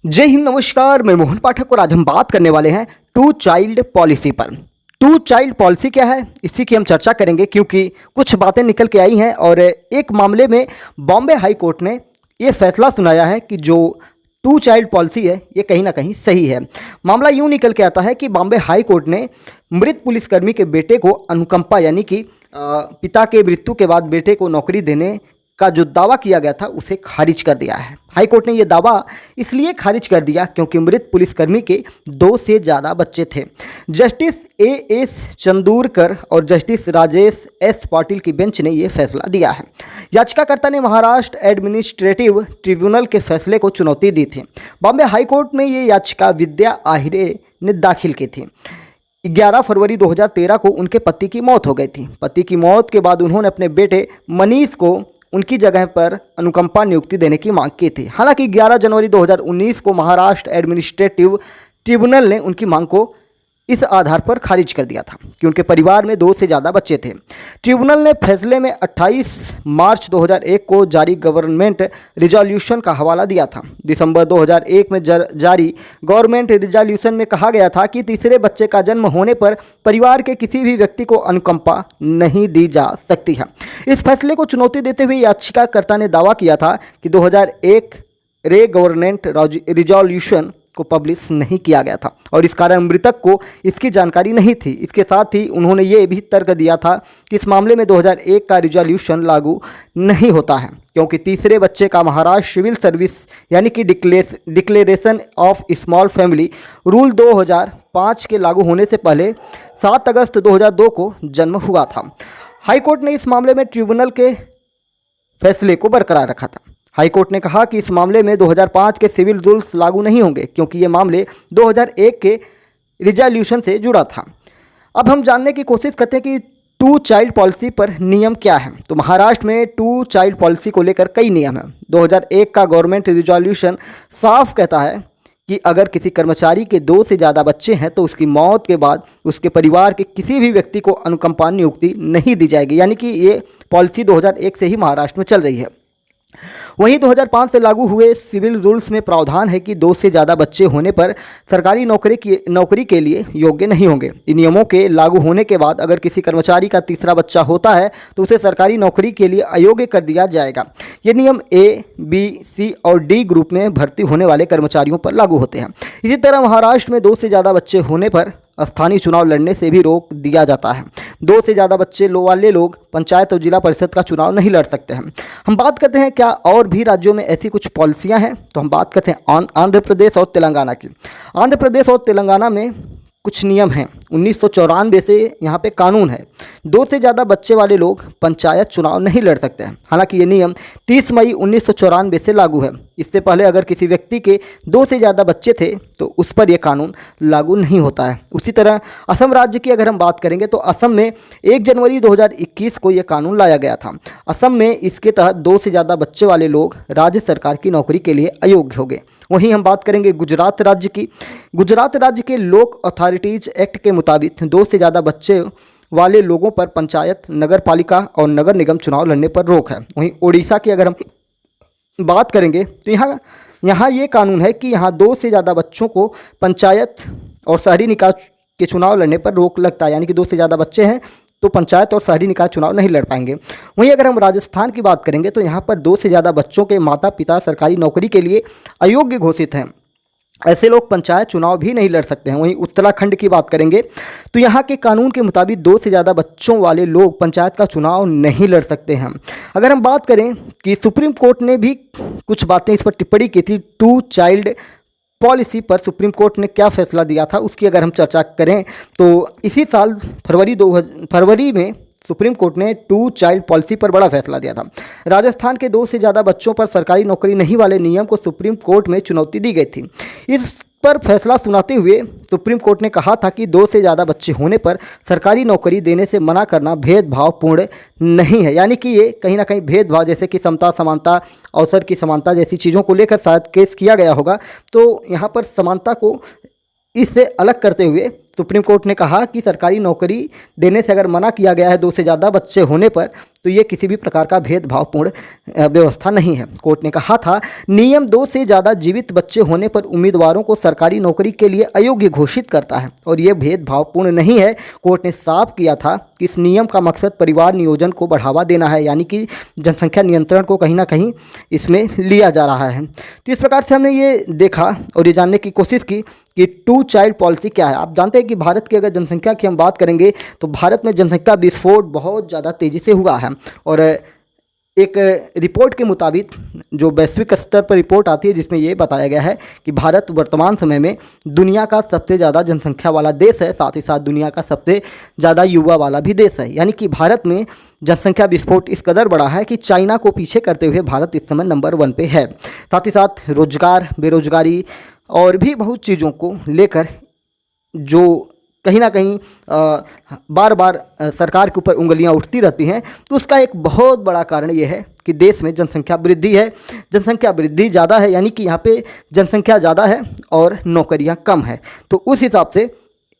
जय हिंद, नमस्कार। मैं मोहन पाठक और आज हम बात करने वाले हैं टू चाइल्ड पॉलिसी पर। टू चाइल्ड पॉलिसी क्या है, इसी की हम चर्चा करेंगे क्योंकि कुछ बातें निकल के आई हैं और एक मामले में बॉम्बे हाई कोर्ट ने ये फैसला सुनाया है कि जो टू चाइल्ड पॉलिसी है ये कहीं ना कहीं सही है। मामला यूँ निकल के आता है कि बॉम्बे हाई कोर्ट ने मृत पुलिसकर्मी के बेटे को अनुकंपा यानी कि पिता के मृत्यु के बाद बेटे को नौकरी देने का जो दावा किया गया था उसे खारिज कर दिया है। हाई कोर्ट ने यह दावा इसलिए खारिज कर दिया क्योंकि मृत पुलिसकर्मी के 2 से ज़्यादा बच्चे थे। Justice A.S. चंदूरकर और जस्टिस राजेश S. पाटिल की बेंच ने यह फैसला दिया है। याचिकाकर्ता ने महाराष्ट्र एडमिनिस्ट्रेटिव ट्रिब्यूनल के फैसले को चुनौती दी थी। बॉम्बे हाई कोर्ट में ये याचिका विद्या आहिरे ने दाखिल की थी। 11 फरवरी 2013 को उनके पति की मौत हो गई थी। पति की मौत के बाद उन्होंने अपने बेटे मनीष को उनकी जगह पर अनुकंपा नियुक्ति देने की मांग की थी। हालांकि 11 जनवरी 2019 को महाराष्ट्र एडमिनिस्ट्रेटिव ट्रिब्यूनल ने उनकी मांग को इस आधार पर खारिज कर दिया था कि उनके परिवार में 2 से ज़्यादा बच्चे थे। ट्रिब्यूनल ने फैसले में 28 मार्च 2001 को जारी गवर्नमेंट रिजोल्यूशन का हवाला दिया था। दिसंबर 2001 में जारी गवर्नमेंट रिजोल्यूशन में कहा गया था कि तीसरे बच्चे का जन्म होने पर परिवार के किसी भी व्यक्ति को अनुकंपा नहीं दी जा सकती है। इस फैसले को चुनौती देते हुए याचिकाकर्ता ने दावा किया था कि 2001 रे गवर्नमेंट रिजोल्यूशन को पब्लिश नहीं किया गया था और इस कारण मृतक को इसकी जानकारी नहीं थी। इसके साथ ही उन्होंने ये भी तर्क दिया था कि इस मामले में 2001 का रिजोल्यूशन लागू नहीं होता है क्योंकि तीसरे बच्चे का महाराष्ट्र सिविल सर्विस यानी कि declaration of small family rule 2005 के लागू होने से पहले 7 अगस्त 2002 को जन्म हुआ था। हाईकोर्ट ने इस मामले में ट्रिब्यूनल के फैसले को बरकरार रखा था। हाईकोर्ट ने कहा कि इस मामले में 2005 के सिविल रूल्स लागू नहीं होंगे क्योंकि ये मामले 2001 के रिजोल्यूशन से जुड़ा था। अब हम जानने की कोशिश करते हैं कि टू चाइल्ड पॉलिसी पर नियम क्या है। तो महाराष्ट्र में टू चाइल्ड पॉलिसी को लेकर कई नियम हैं। 2001 का गवर्नमेंट रिजोल्यूशन साफ कहता है कि अगर किसी कर्मचारी के 2 से ज़्यादा बच्चे हैं तो उसकी मौत के बाद उसके परिवार के किसी भी व्यक्ति को अनुकंपा नियुक्ति नहीं दी जाएगी, यानी कि ये पॉलिसी 2001 से ही महाराष्ट्र में चल रही है। वहीं 2005 से लागू हुए सिविल रूल्स में प्रावधान है कि 2 से ज़्यादा बच्चे होने पर सरकारी नौकरी के लिए योग्य नहीं होंगे। इन नियमों के लागू होने के बाद अगर किसी कर्मचारी का तीसरा बच्चा होता है तो उसे सरकारी नौकरी के लिए अयोग्य कर दिया जाएगा। ये नियम A, B, C और D ग्रुप में भर्ती होने वाले कर्मचारियों पर लागू होते हैं। इसी तरह महाराष्ट्र में 2 से ज़्यादा बच्चे होने पर स्थानीय चुनाव लड़ने से भी रोक दिया जाता है। 2 से ज़्यादा बच्चे वाले लोग पंचायत और जिला परिषद का चुनाव नहीं लड़ सकते हैं। हम बात करते हैं क्या और भी राज्यों में ऐसी कुछ पॉलिसियां हैं, तो हम बात करते हैं आंध्र प्रदेश और तेलंगाना की। आंध्र प्रदेश और तेलंगाना में कुछ नियम हैं। 1994 से यहाँ पे कानून है, 2 से ज़्यादा बच्चे वाले लोग पंचायत चुनाव नहीं लड़ सकते हैं। हालांकि ये नियम 30 मई 1994 से लागू है। इससे पहले अगर किसी व्यक्ति के 2 से ज़्यादा बच्चे थे तो उस पर यह कानून लागू नहीं होता है। उसी तरह असम राज्य की अगर हम बात करेंगे तो असम में 1 जनवरी 2021 को यह कानून लाया गया था। असम में इसके तहत 2 से ज़्यादा बच्चे वाले लोग राज्य सरकार की नौकरी के लिए अयोग्य हो गए। वहीं हम बात करेंगे गुजरात राज्य की। गुजरात राज्य के लोक अथॉरिटीज़ एक्ट के मुताबिक 2 से ज़्यादा बच्चे वाले लोगों पर पंचायत, नगर पालिका और नगर निगम चुनाव लड़ने पर रोक है। वहीं ओडिशा की अगर हम बात करेंगे तो यहाँ ये कानून है कि यहाँ 2 से ज़्यादा बच्चों को पंचायत और शहरी निकाय के चुनाव लड़ने पर रोक लगता है, यानी कि 2 से ज़्यादा बच्चे हैं तो पंचायत और शहरी निकाय चुनाव नहीं लड़ पाएंगे। वहीं अगर हम राजस्थान की बात करेंगे तो यहाँ पर 2 से ज़्यादा बच्चों के माता पिता सरकारी नौकरी के लिए अयोग्य घोषित हैं, ऐसे लोग पंचायत चुनाव भी नहीं लड़ सकते हैं। वहीं उत्तराखंड की बात करेंगे तो यहाँ के कानून के मुताबिक 2 से ज़्यादा बच्चों वाले लोग पंचायत का चुनाव नहीं लड़ सकते हैं। अगर हम बात करें कि सुप्रीम कोर्ट ने भी कुछ बातें इस पर टिप्पणी की थी, टू चाइल्ड पॉलिसी पर सुप्रीम कोर्ट ने क्या फैसला दिया था उसकी अगर हम चर्चा करें तो इसी साल फरवरी में सुप्रीम कोर्ट ने टू चाइल्ड पॉलिसी पर बड़ा फैसला दिया था। राजस्थान के 2 से ज़्यादा बच्चों पर सरकारी नौकरी नहीं वाले नियम को सुप्रीम कोर्ट में चुनौती दी गई थी। इस पर फैसला सुनाते हुए सुप्रीम कोर्ट ने कहा था कि 2 से ज़्यादा बच्चे होने पर सरकारी नौकरी देने से मना करना भेदभावपूर्ण नहीं है, यानी कि ये कहीं ना कहीं भेदभाव जैसे कि समता, समानता, अवसर की समानता जैसी चीज़ों को लेकर शायद केस किया गया होगा। तो यहाँ पर समानता को इससे अलग करते हुए सुप्रीम कोर्ट ने कहा कि सरकारी नौकरी देने से अगर मना किया गया है 2 से ज़्यादा बच्चे होने पर, तो ये किसी भी प्रकार का भेदभावपूर्ण व्यवस्था नहीं है। कोर्ट ने कहा था, नियम 2 से ज़्यादा जीवित बच्चे होने पर उम्मीदवारों को सरकारी नौकरी के लिए अयोग्य घोषित करता है और ये भेदभावपूर्ण नहीं है। कोर्ट ने साफ किया था कि इस नियम का मकसद परिवार नियोजन को बढ़ावा देना है, यानी कि जनसंख्या नियंत्रण को कहीं ना कहीं इसमें लिया जा रहा है। तो इस प्रकार से हमने ये देखा और ये जानने की कोशिश की कि 2 चाइल्ड पॉलिसी क्या है। आप जानते हैं कि भारत की अगर जनसंख्या की हम बात करेंगे तो भारत में जनसंख्या विस्फोट बहुत ज़्यादा तेज़ी से हुआ है और एक रिपोर्ट के मुताबिक जो वैश्विक स्तर पर रिपोर्ट आती है जिसमें ये बताया गया है कि भारत वर्तमान समय में दुनिया का सबसे ज़्यादा जनसंख्या वाला देश है, साथ ही साथ दुनिया का सबसे ज़्यादा युवा वाला भी देश है। यानी कि भारत में जनसंख्या विस्फोट इस कदर बड़ा है कि चाइना को पीछे करते हुए भारत इस समय नंबर 1 पे है। साथ ही साथ रोजगार, बेरोजगारी और भी बहुत चीज़ों को लेकर जो कहीं ना कहीं बार बार सरकार के ऊपर उंगलियां उठती रहती हैं, तो उसका एक बहुत बड़ा कारण ये है कि देश में जनसंख्या वृद्धि है। जनसंख्या वृद्धि ज़्यादा है, यानी कि यहाँ पे जनसंख्या ज़्यादा है और नौकरियाँ कम है, तो उस हिसाब से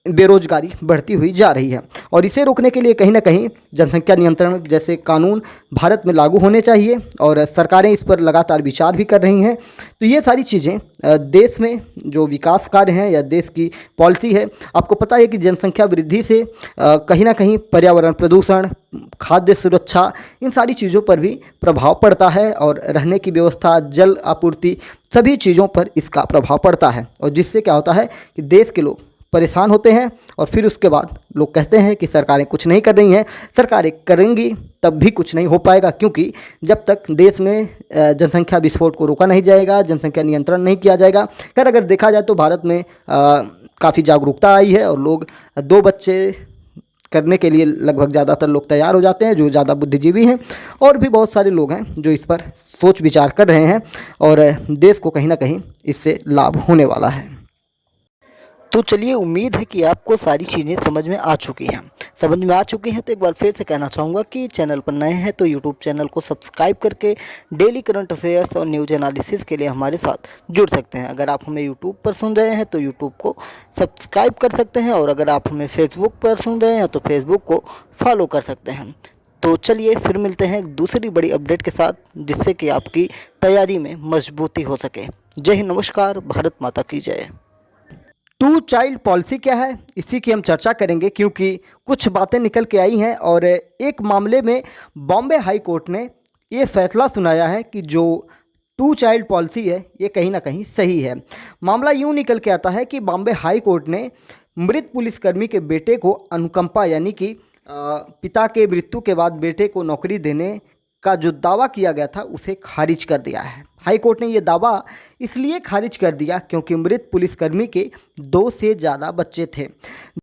बेरोजगारी बढ़ती हुई जा रही है। और इसे रोकने के लिए कहीं ना कहीं जनसंख्या नियंत्रण जैसे कानून भारत में लागू होने चाहिए और सरकारें इस पर लगातार विचार भी कर रही हैं। तो ये सारी चीज़ें देश में जो विकास कार्य हैं या देश की पॉलिसी है, आपको पता है कि जनसंख्या वृद्धि से कहीं ना कहीं पर्यावरण प्रदूषण, खाद्य सुरक्षा, इन सारी चीज़ों पर भी प्रभाव पड़ता है और रहने की व्यवस्था, जल आपूर्ति, सभी चीज़ों पर इसका प्रभाव पड़ता है। और जिससे क्या होता है कि देश के लोग परेशान होते हैं और फिर उसके बाद लोग कहते हैं कि सरकारें कुछ नहीं कर रही हैं। सरकारें करेंगी तब भी कुछ नहीं हो पाएगा, क्योंकि जब तक देश में जनसंख्या विस्फोट को रोका नहीं जाएगा, जनसंख्या नियंत्रण नहीं किया जाएगा। खैर अगर देखा जाए तो भारत में काफ़ी जागरूकता आई है और लोग 2 बच्चे करने के लिए लगभग ज़्यादातर लोग तैयार हो जाते हैं जो ज़्यादा बुद्धिजीवी हैं, और भी बहुत सारे लोग हैं जो इस पर सोच विचार कर रहे हैं और देश को कहीं ना कहीं इससे लाभ होने वाला है। तो चलिए, उम्मीद है कि आपको सारी चीज़ें समझ में आ चुकी हैं। तो एक बार फिर से कहना चाहूँगा कि चैनल पर नए हैं तो यूट्यूब चैनल को सब्सक्राइब करके डेली करंट अफेयर्स और न्यूज़ एनालिसिस के लिए हमारे साथ जुड़ सकते हैं। अगर आप हमें यूट्यूब पर सुन रहे हैं तो यूट्यूब को सब्सक्राइब कर सकते हैं और अगर आप हमें फेसबुक पर सुन रहे हैं तो फेसबुक को फॉलो कर सकते हैं। तो चलिए फिर मिलते हैं एक दूसरी बड़ी अपडेट के साथ, जिससे कि आपकी तैयारी में मजबूती हो सके। जय हिंद, नमस्कार, भारत माता की जय। 2 चाइल्ड पॉलिसी क्या है, इसी की हम चर्चा करेंगे, क्योंकि कुछ बातें निकल के आई हैं और एक मामले में बॉम्बे हाई कोर्ट ने ये फैसला सुनाया है कि जो 2 चाइल्ड पॉलिसी है ये कहीं ना कहीं सही है। मामला यूँ निकल के आता है कि बॉम्बे हाई कोर्ट ने मृत पुलिसकर्मी के बेटे को अनुकंपा, यानी कि पिता के मृत्यु के बाद बेटे को नौकरी देने का जो दावा किया गया था उसे खारिज कर दिया है। हाई कोर्ट ने ये दावा इसलिए खारिज कर दिया क्योंकि मृत पुलिसकर्मी के 2 से ज़्यादा बच्चे थे।